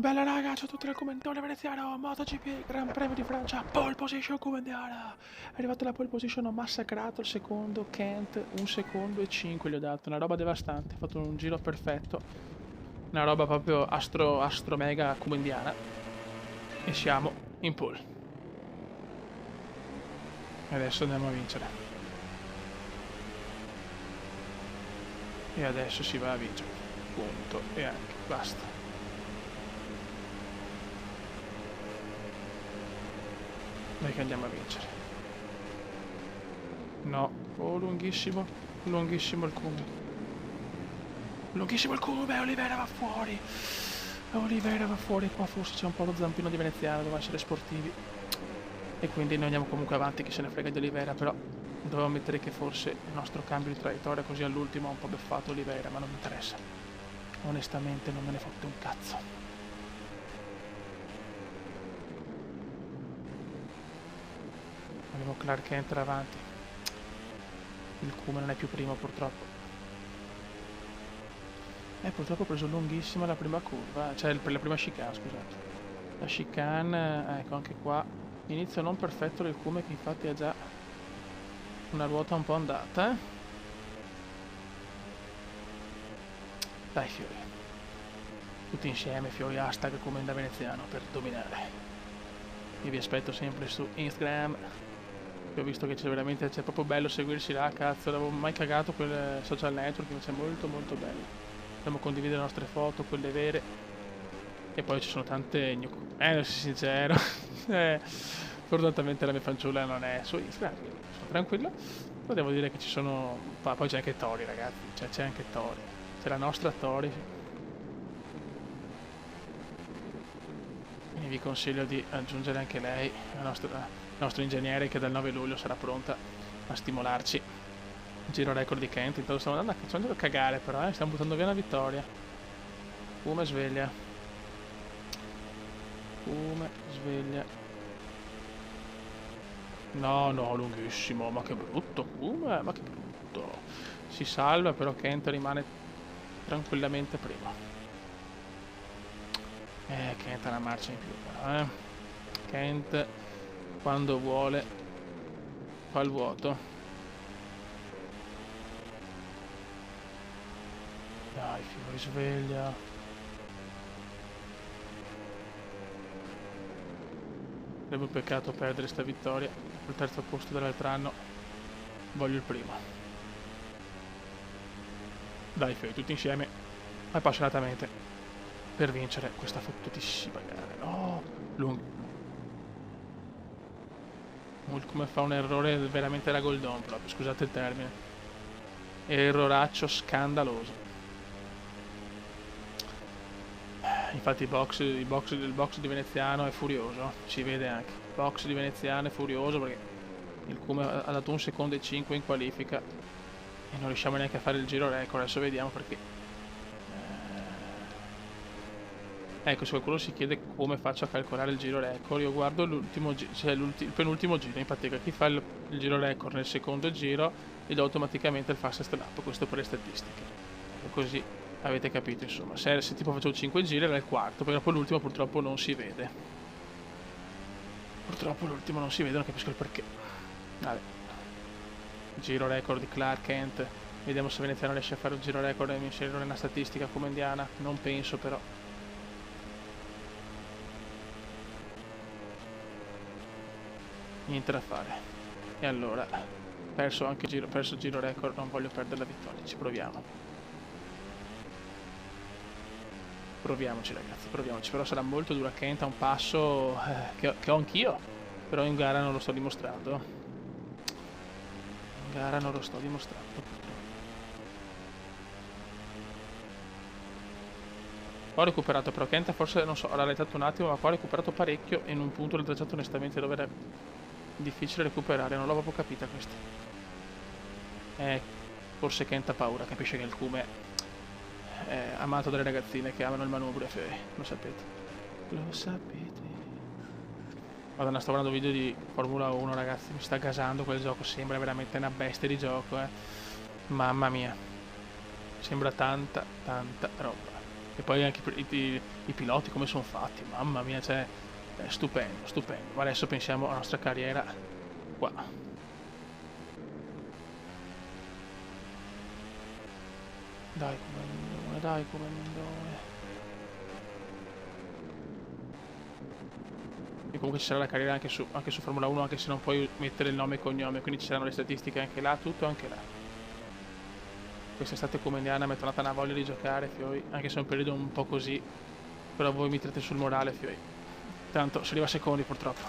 Bella raga, ciao a tutti dal commentatore veneziano, MotoGP, Gran Premio di Francia, pole position commendiana. È arrivata la pole position, ho massacrato il secondo, Kent, 1 secondo e 5 gli ho dato, una roba devastante, ho fatto un giro perfetto, una roba proprio astro mega comendiana. E siamo in pole. E adesso andiamo a vincere. E adesso si va a vincere. Punto. E anche, basta. Dai che andiamo a vincere. No, oh lunghissimo, lunghissimo il cume. Lunghissimo il cume, Oliveira va fuori. Oliveira va fuori, qua forse c'è un po' lo zampino di veneziano, dobbiamo essere sportivi. E quindi noi andiamo comunque avanti, chi se ne frega di Oliveira, però dovevo ammettere che forse il nostro cambio di traiettoria così all'ultimo ha un po' beffato Oliveira, ma non mi interessa. Onestamente non me ne fotte un cazzo. Avevo Clark che entra avanti. Il cume non è più primo purtroppo. Purtroppo ho preso lunghissima la prima curva, cioè per la prima chicane, scusate. La chicane, ecco anche qua, inizio non perfetto del cume che infatti ha già una ruota un po' andata. Dai fiori. Tutti insieme, fiori hashtag come da veneziano per dominare. Io vi aspetto sempre su Instagram. Ho visto che c'è proprio bello seguirsi là, cazzo, l'avevo mai cagato quel social network, invece è molto molto bello. Possiamo condividere le nostre foto, quelle vere. E poi ci sono tante non sia sincero. Fortunatamente la mia fanciulla non è su Instagram, quindi sono tranquillo. Però devo dire che ci sono. Poi c'è anche Tori, ragazzi. Cioè c'è anche Tori. C'è la nostra Tori. Quindi vi consiglio di aggiungere anche lei, il nostro ingegnere che dal 9 luglio sarà pronta a stimolarci. Giro record di Kent, intanto stiamo andando a cagare però, stiamo buttando via una vittoria. Come sveglia. Come sveglia. No, no, lunghissimo, ma che brutto, come? Ma che brutto. Si salva, però Kent rimane tranquillamente prima. Kent ha una marcia in più, però, Kent, quando vuole, fa il vuoto. Dai, fiori, sveglia. Sarebbe un peccato perdere sta vittoria. Il terzo posto dell'altro anno. Voglio il primo. Dai, fiori, tutti insieme, appassionatamente, per vincere questa fottutissima gara. No, come fa un errore veramente da Goldon proprio, scusate il termine. Erroraccio scandaloso. Infatti il box di veneziano è furioso, si vede anche. Il box di veneziano è furioso perché il Cume ha dato 1 secondo e 5 in qualifica e non riusciamo neanche a fare il giro record. Adesso vediamo perché. Ecco, se qualcuno si chiede come faccio a calcolare il giro record, io guardo l'ultimo cioè il penultimo giro, in pratica chi fa il giro record nel secondo giro gli do automaticamente il fastest lap, questo per le statistiche. E così avete capito, insomma. Se tipo facevo 5 giri era il quarto, poi dopo l'ultimo purtroppo non si vede. Purtroppo l'ultimo non si vede, non capisco il perché. Vabbè. Giro record di Clark Kent. Vediamo se Veneziano riesce a fare un giro record e mi inserirlo nella statistica come indiana. Non penso però. Niente da fare. E allora, perso giro record, non voglio perdere la vittoria, ci proviamo. Proviamoci ragazzi, proviamoci, però sarà molto dura. Kent ha un passo che ho anch'io, però in gara non lo sto dimostrando. In gara non lo sto dimostrando purtroppo. Ho recuperato però Kent, forse non so, ha rallentato un attimo, ma poi ho recuperato parecchio in un punto del tracciato onestamente dove era difficile recuperare, non l'ho proprio capita questa. Forse Kent ha paura, capisce che il Cume è amato dalle ragazzine che amano il manubrio, lo sapete. Lo sapete. Madonna, sto guardando video di Formula 1, ragazzi, mi sta gasando quel gioco, sembra veramente una bestia di gioco, Mamma mia. Sembra tanta, tanta roba. E poi anche i piloti come sono fatti, mamma mia, cioè, è stupendo, stupendo. Ma adesso pensiamo alla nostra carriera qua. Dai come dai come Mindone. E comunque ci sarà la carriera anche su Formula 1, anche se non puoi mettere il nome e cognome, quindi ci saranno le statistiche anche là, tutto anche là. Quest'estate come Indiana mi è tornata una voglia di giocare, fioi, anche se è un periodo un po' così, però voi mi tirate sul morale, fioi. Tanto si arriva secondi purtroppo.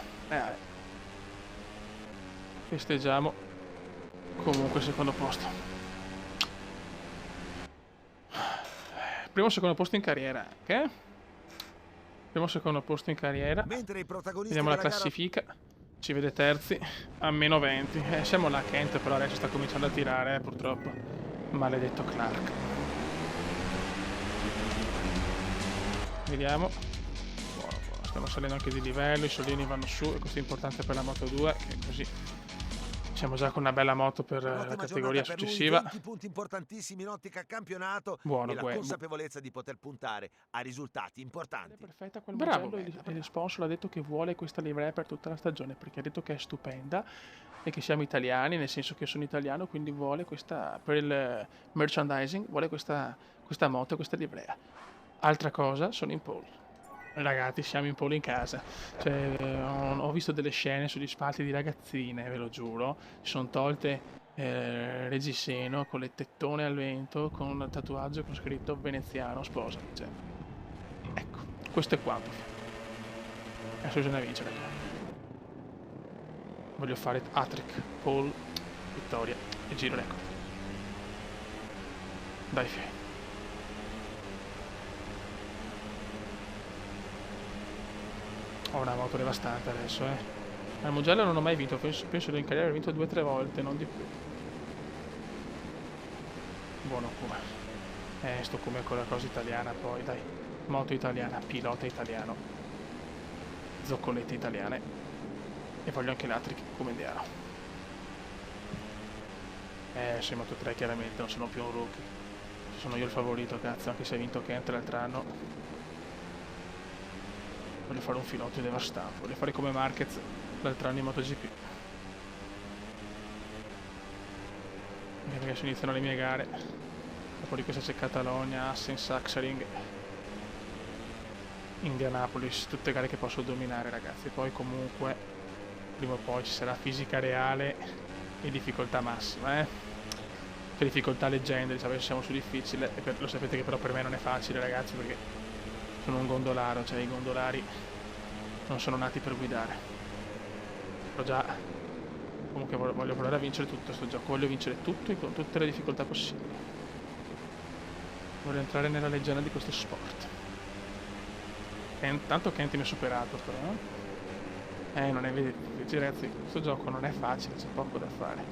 Festeggiamo comunque secondo posto. Primo e secondo posto in carriera, ok? Primo e secondo posto in carriera. Vediamo la classifica. Ci vede terzi a meno 20. Siamo là, Kent, però adesso sta cominciando a tirare, purtroppo. Maledetto Clark. Vediamo. Buono, buono. Stiamo salendo anche di livello, i soldini vanno su e questo è importante per la Moto 2, che così siamo già con una bella moto per la categoria successiva. 20 punti importantissimi in ottica campionato. Buono, e la consapevolezza di poter puntare a risultati importanti. Perfetta quel bravo, e il sponsor ha detto che vuole questa livrea per tutta la stagione, perché ha detto che è stupenda e che siamo italiani, nel senso che sono italiano, quindi vuole questa, per il merchandising, vuole questa moto, questa livrea. Altra cosa, sono in pole. Ragazzi, siamo in pole in casa. Cioè, ho visto delle scene sugli spalti di ragazzine, ve lo giuro. Si sono tolte reggiseno con le tettone al vento, con un tatuaggio con scritto veneziano sposa. Cioè, ecco, questo è quanto. Adesso bisogna vincere. Voglio fare hat-trick, pole, vittoria e giro record. Dai, fai. Ho una moto devastante adesso, Al Mugello non ho mai vinto, penso di in carriera ho vinto 2 o 3 volte, non di più. Buono come. Sto come con la cosa italiana poi, dai. Moto italiana, pilota italiano. Zoccolette italiane. E voglio anche l'altri come Indiano. Se Moto 3 chiaramente non sono più un rookie. Sono io il favorito, cazzo, anche se hai vinto Kent l'altro anno. Voglio fare un filotto devastante, voglio fare come Marquez l'altro anno in MotoGP. Perché adesso iniziano le mie gare. Dopo di questa c'è Catalogna, Assen, Sachsenring, Indianapolis, tutte gare che posso dominare, ragazzi. Poi comunque prima o poi ci sarà fisica reale e difficoltà massima, Che difficoltà leggende, diciamo che siamo su difficile, e lo sapete che però per me non è facile, ragazzi, perché sono un gondolaro, cioè i gondolari non sono nati per guidare. Però già, comunque voglio provare a vincere tutto questo gioco, voglio vincere tutto con tutte le difficoltà possibili. Voglio entrare nella leggenda di questo sport. Tanto Kent mi ha superato, però. Non è vero, ragazzi, questo gioco non è facile, c'è poco da fare.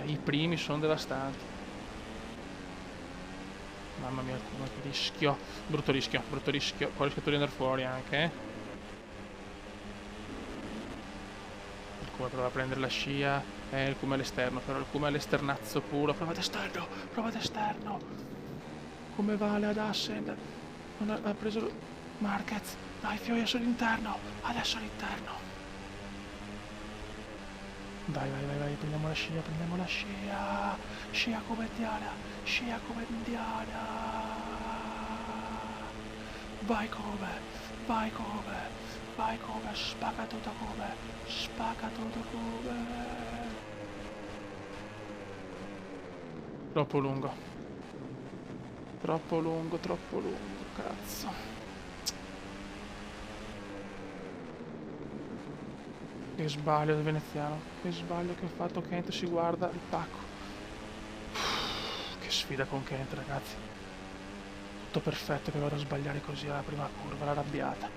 I primi sono devastanti. Mamma mia, che rischio. Brutto rischio, brutto rischio. Poi rischio di andare fuori anche, Il come prova a prendere la scia. Il come all'esterno, però il come all'esternazzo puro. Prova d'esterno, prova d'esterno. Come vale ad Assen? Non ha preso Marquez. Dai, Fioia sull'interno. Adesso all'interno. Vai, prendiamo la scia, Scia come Indiana, scia come Indiana. Vai come, spacca tutto come. Troppo lungo, cazzo. Che sbaglio del veneziano, che sbaglio che ho fatto. Kent si guarda il pacco. Che sfida con Kent, ragazzi. Tutto perfetto che vado a sbagliare così alla prima curva, l'arrabbiata.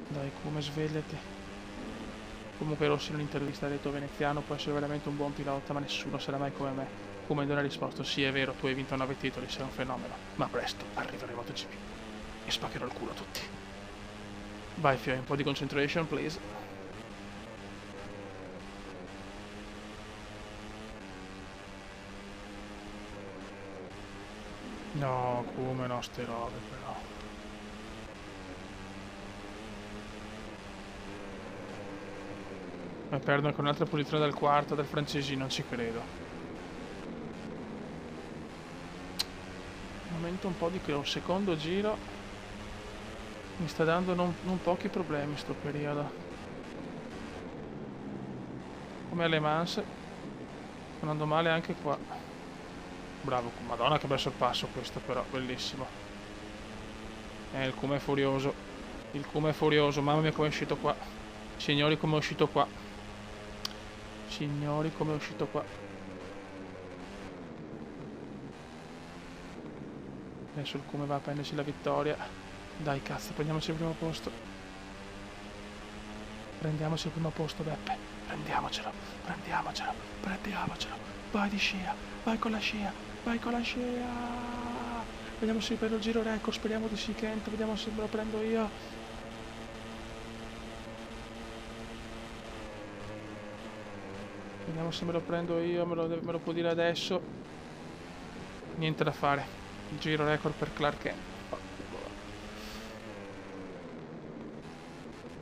Dai, come svegliati. Comunque Rossi in un'intervista ha detto veneziano può essere veramente un buon pilota, ma nessuno sarà mai come me. Come non ha risposto, sì è vero, tu hai vinto 9 titoli, sei un fenomeno, ma presto arriverà il MotoGP. E spaccherò il culo a tutti. Vai Fio, un po' di concentration, please. No, come no, ste robe però. Ma perdo anche un'altra posizione dal quarto del francesi, non ci credo. Momento un po' di un secondo giro. Mi sta dando non pochi problemi sto periodo. Come alle Mans. Andando male anche qua. Bravo, madonna che bel sorpasso questo però, bellissimo. Il Kuma è furioso. Il Kuma è furioso, mamma mia come è uscito qua. Signori come è uscito qua. Signori come è uscito qua. Adesso il Kuma va a prendersi la vittoria. Dai cazzo, prendiamoci il primo posto. Prendiamoci il primo posto, Beppe. Prendiamocelo, prendiamocelo, prendiamocelo. Vai di scia, vai con la scia, vai con la scia. Vediamo se prendo il giro record, speriamo di sì Kent, vediamo se me lo prendo io. Vediamo se me lo prendo io, me lo può dire adesso. Niente da fare. Il giro record per Clark Kent.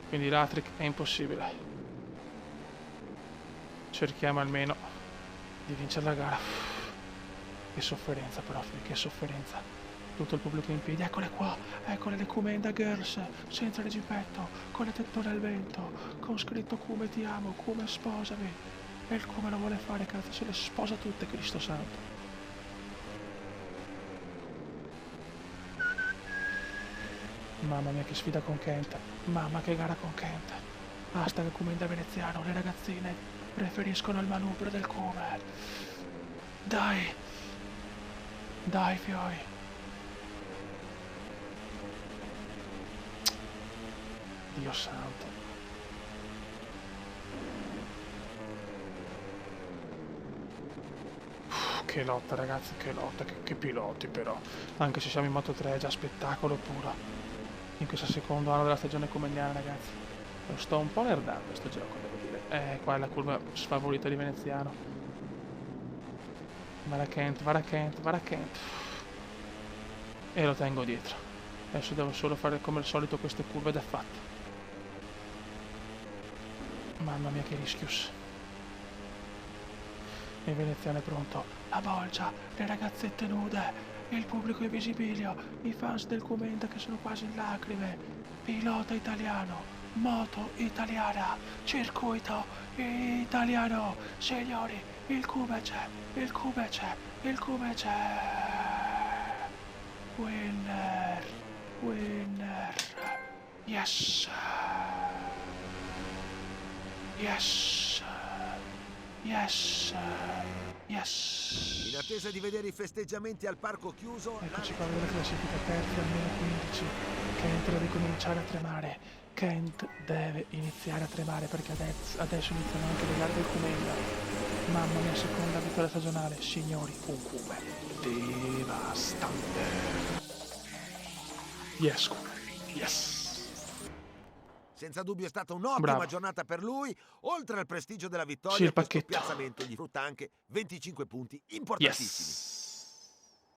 Quindi l'Atric è impossibile. Cerchiamo almeno di vincere la gara. Che sofferenza però, che sofferenza. Tutto il pubblico in piedi, eccole qua, eccole le Kumenda Girls, senza reggipetto, con le tettone al vento, con scritto Kume ti amo, Kume sposami. E il Kume lo vuole fare, cazzo, se le sposa tutte, Cristo santo. Mamma mia che sfida con Kent, mamma che gara con Kent. Hashtag Kumenda veneziano, le ragazzine preferiscono il manubrio del Kume. Dai, dai fioi. Dio santo. Che lotta ragazzi, che lotta, che piloti però. Anche se siamo in Moto 3 è già spettacolo puro. In questo secondo anno della stagione comeniana ragazzi. Lo sto un po' nerdando sto gioco, devo dire. Qua è la curva sfavorita di veneziano. Vara Kent, vara Kent, vara Kent. E lo tengo dietro. Adesso devo solo fare come al solito queste curve ed è fatto. Mamma mia che rischios. Il veneziano è pronto. La bolgia, le ragazzette nude, il pubblico invisibilio, i fans del Kumenda che sono quasi in lacrime. Pilota italiano, moto italiana, circuito italiano. Signori, il Kume c'è, il Kume c'è, il Kume c'è. Winner, winner. Yes. Yes. Yes. Yes. In attesa di vedere i festeggiamenti al parco chiuso, Eccoci qua, vedete la classifica terza, almeno 15. Kent deve cominciare a tremare. Kent deve iniziare a tremare perché adesso iniziano anche le gare del Kumenda. Mamma mia, seconda vittoria stagionale. Signori, un Kume devastante. Yes, Kume. Yes. senza dubbio è stata un'ottima Bravo. giornata per lui. Oltre al prestigio della vittoria, Sì, il questo pacchetto. piazzamento gli frutta anche 25 punti importantissimi. Yes.